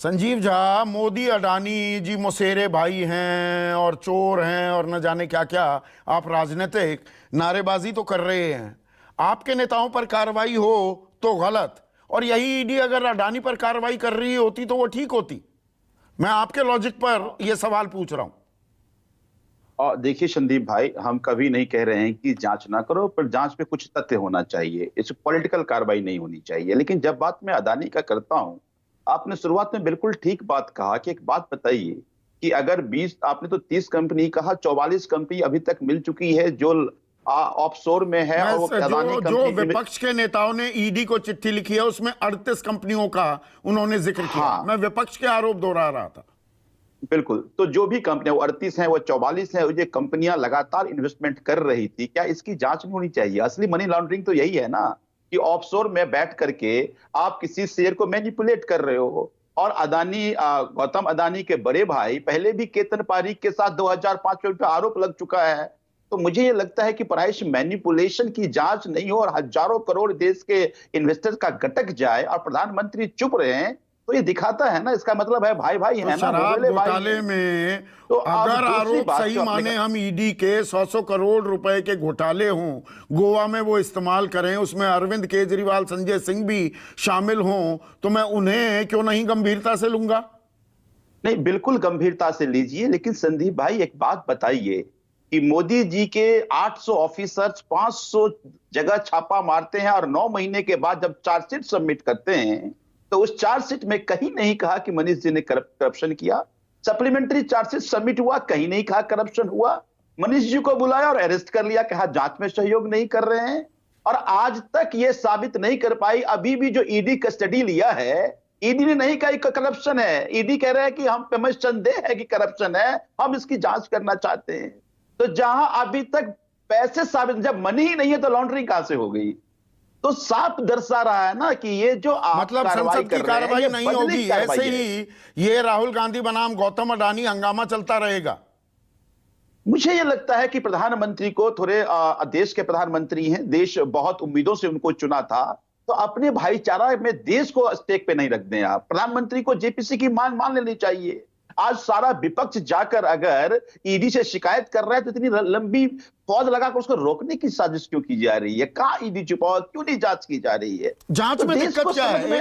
संजीव झा, मोदी अडानी जी मौसेरे भाई हैं और चोर हैं और न जाने क्या क्या। आप राजनीतिक नारेबाजी तो कर रहे हैं, आपके नेताओं पर कार्रवाई हो तो गलत, और यही ईडी अगर अडानी पर कार्रवाई कर रही होती तो वो ठीक होती। मैं आपके लॉजिक पर यह सवाल पूछ रहा हूं। और देखिए संदीप भाई, हम कभी नहीं कह रहे हैं कि जांच ना करो, पर जांच में कुछ तथ्य होना चाहिए, इस पॉलिटिकल कार्रवाई नहीं होनी चाहिए। लेकिन जब बात मैं अदानी का करता हूं, आपने शुरुआत में बिल्कुल ठीक बात कहा कि एक बात बताइए कि अगर 20, आपने तो 30 कंपनी कहा, 44 कंपनी अभी तक मिल चुकी है जो ऑफशोर में है, और वो अदानी जो विपक्ष के नेताओं ने ईडी को चिट्ठी लिखी है उसमें 38 कंपनियों का उन्होंने जिक्र किया। हाँ, मैं विपक्ष के आरोप दोहरा रहा था। बिल्कुल। तो जो भी कंपनियां, वो 38 हैं, वो 44 है, ये कंपनियां लगातार इन्वेस्टमेंट कर रही थी, क्या इसकी जांच नहीं होनी चाहिए? असली मनी लॉन्ड्रिंग तो यही है ना, कि ऑफशोर में बैठ करके आप किसी शेयर को मैनिपुलेट कर रहे हो। और अदानी, गौतम अदानी के बड़े भाई पहले भी केतन पारीक के साथ 2005 में आरोप लग चुका है। तो मुझे ये लगता है कि प्राइस मैनिपुलेशन की जांच नहीं हो और हजारों करोड़ देश के इन्वेस्टर्स का गटक जाए और प्रधानमंत्री चुप रहे हैं, तो ये दिखाता है ना, इसका मतलब है भाई भाई तो है ना, शराब घोटाले में तो अगर आरोप सही माने हम ईडी के 100 करोड़ रुपए के घोटाले हों, गोवा में वो इस्तेमाल करें, उसमें अरविंद केजरीवाल, संजय सिंह भी शामिल हों, तो मैं उन्हें क्यों नहीं गंभीरता से लूंगा? नहीं, बिल्कुल गंभीरता से लीजिए। लेकिन संदीप भाई, एक बात बताइए कि मोदी जी के 800 ऑफिसर्स 500 जगह छापा मारते हैं और 9 महीने के बाद जब चार्जशीट सबमिट करते हैं, तो उस चार्जशीट में कहीं नहीं कहा कि मनीष जी ने करप्शन किया। सप्लीमेंट्री चार्जशीट सबमिट हुआ, कहीं नहीं कहा करप्शन हुआ। मनीष जी को बुलाया और अरेस्ट कर लिया, कहा जांच में सहयोग नहीं कर रहे हैं। और आज तक ये साबित नहीं कर पाई। अभी भी जो ईडी कस्टडी लिया है, ईडी ने नहीं कहा कि करप्शन है। ईडी कह रहे हैं कि हम पे हमें संदेह है कि करप्शन है, हम इसकी जांच करना चाहते हैं। तो जहां अभी तक पैसे साबित, जब मनी ही नहीं है तो लॉन्ड्रिंग कहां से हो गई? तो साफ दर्शा रहा है ना कि ये जो मतलब संसद की कार्रवाई नहीं होगी, ऐसे ही ये राहुल गांधी बनाम गौतम अडानी हंगामा चलता रहेगा। मुझे ये लगता है कि प्रधानमंत्री को थोड़े, देश के प्रधानमंत्री हैं, देश बहुत उम्मीदों से उनको चुना था, तो अपने भाईचारा में देश को स्टेक पे नहीं रख दें। आप प्रधानमंत्री को जेपीसी की मान लेनी चाहिए। आज सारा विपक्ष जाकर अगर ईडी से शिकायत कर रहा है, तो इतनी लंबी फौज लगाकर उसको रोकने की साजिश क्यों की जा रही है? कहां ईडी छुपाओ, क्यों नहीं जांच की जा रही है? जांच में दिक्कत क्या है?